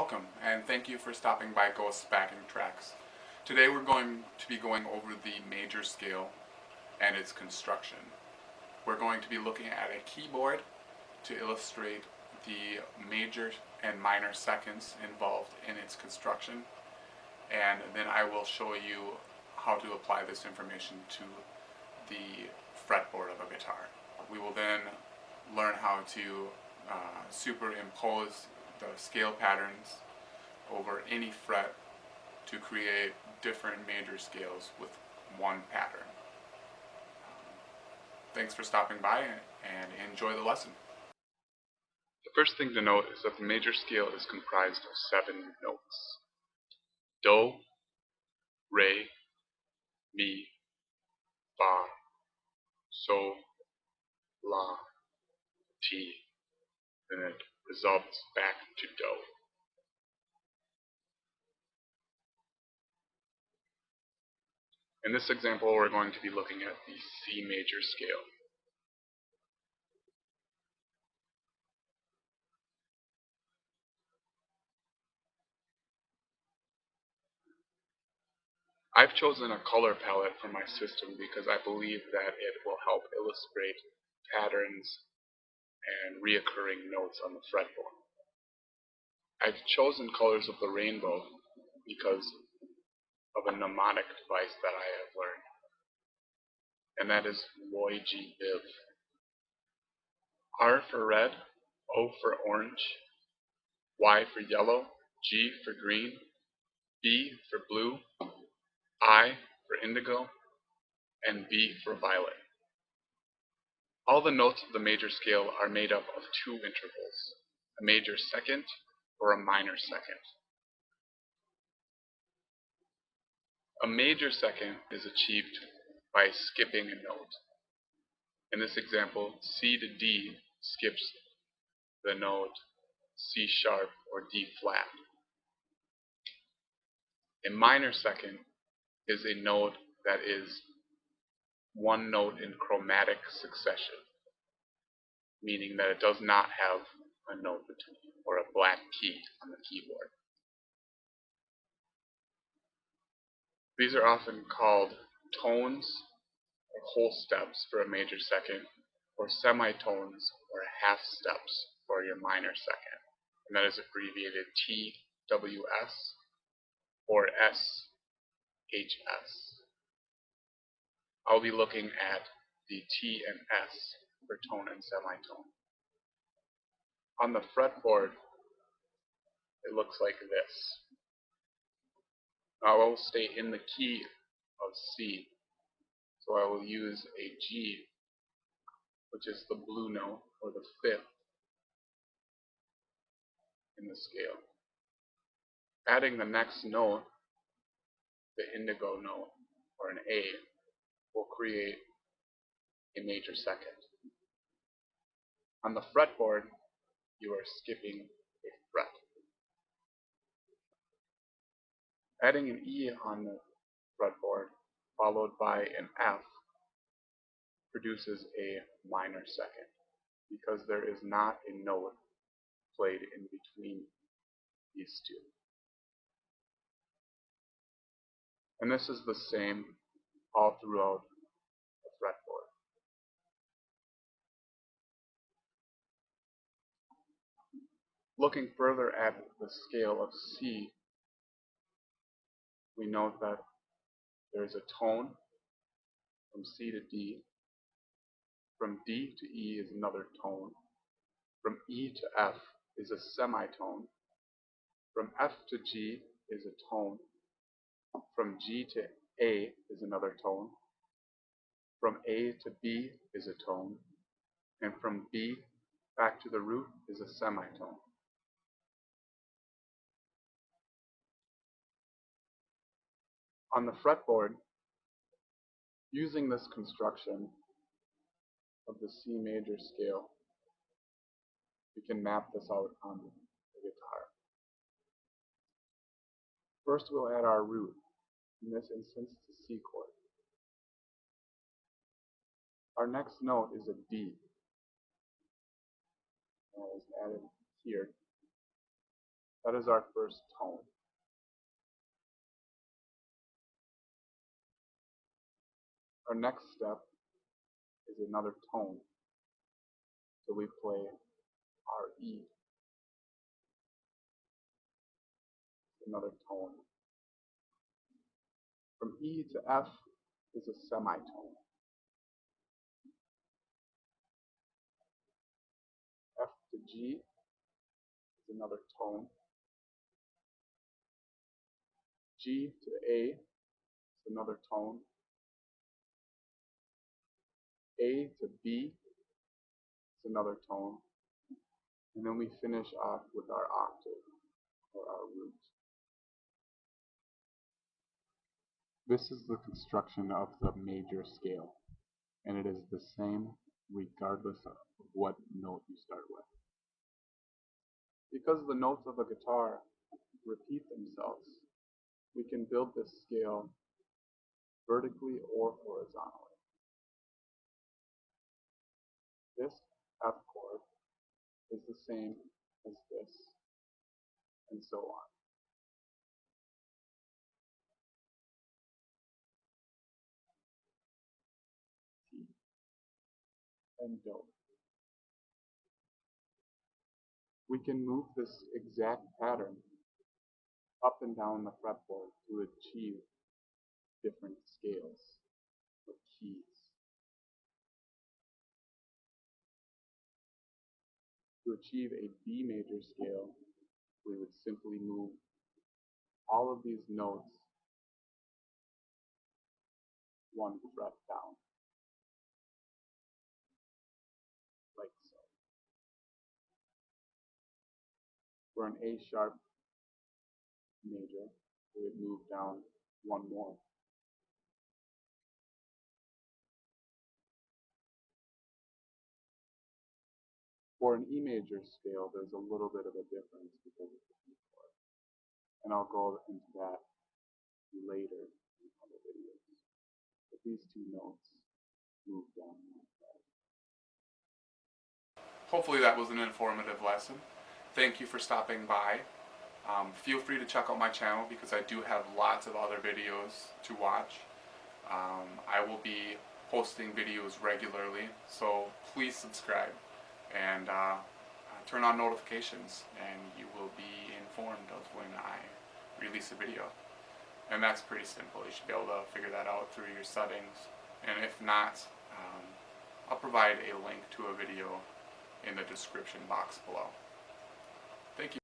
Welcome, and thank you for stopping by Ghost Backing Tracks. Today we're going to be going over the major scale and its construction. We're going to be looking at a keyboard to illustrate the major and minor seconds involved in its construction, and then I will show you how to apply this information to the fretboard of a guitar. We will then learn how to superimpose the scale patterns over any fret to create different major scales with one pattern. Thanks for stopping by and enjoy the lesson. The first thing to note is that the major scale is comprised of 7 notes: Do, Re, Mi, Fa, Sol, La, Ti. Then it resolves back to Do. In this example, we're going to be looking at the C major scale. I've chosen a color palette for my system because I believe that it will help illustrate patterns and reoccurring notes on the fretboard. I've chosen colors of the rainbow because of a mnemonic device that I have learned, and that is LOI-G-BIV. R for red, O for orange, Y for yellow, G for green, B for blue, I for indigo, and V for violet. All the notes of the major scale are made up of 2 intervals, a major second or a minor second. A major second is achieved by skipping a note. In this example, C to D skips the note C sharp or D flat. A minor second is a note that is one note in chromatic succession, meaning that it does not have a note between or a black key on the keyboard. These are often called tones or whole steps for a major second, or semitones or half steps for your minor second, and that is abbreviated TWS or SHS. I'll be looking at the T and S for tone and semitone. On the fretboard, it looks like this. I will stay in the key of C, so I will use a G, which is the blue note, or the 5th in the scale. Adding the next note, the indigo note, or an A, will create a major second. On the fretboard, you are skipping a fret. Adding an E on the fretboard, followed by an F, produces a minor second, because there is not a note played in between these 2. And this is the same all throughout the fretboard. Looking further at the scale of C, we note that there is a tone from C to D. From D to E is another tone. From E to F is a semitone. From F to G is a tone. From G to A is another tone. From A to B is a tone. And from B back to the root is a semitone. On the fretboard, using this construction of the C major scale, we can map this out on the guitar. First, we'll add our root, in this instance the C chord. Our next note is a D, that is added here. That is our first tone. Our next step is another tone. So we play our E, another tone. From E to F is a semitone. F to G is another tone. G to A is another tone. A to B is another tone. And then we finish off with our octave, or our root. This is the construction of the major scale, and it is the same regardless of what note you start with. Because the notes of a guitar repeat themselves, we can build this scale vertically or horizontally. This F chord is the same as this, and so on. T and Do. We can move this exact pattern up and down the fretboard to achieve different scales or keys. To achieve a B major scale, we would simply move all of these notes one fret down, like so. For an A sharp major, we would move down one more. For an E major scale, there's a little bit of a difference because of the E chord, and I'll go into that later in other videos. But these two notes move down one fret. Hopefully that was an informative lesson. Thank you for stopping by. Feel free to check out my channel because I do have lots of other videos to watch. I will be posting videos regularly, so please subscribe and turn on notifications, and you will be informed of when I release a video. And that's pretty simple. You should be able to figure that out through your settings. And if not, I'll provide a link to a video in the description box below. Thank you.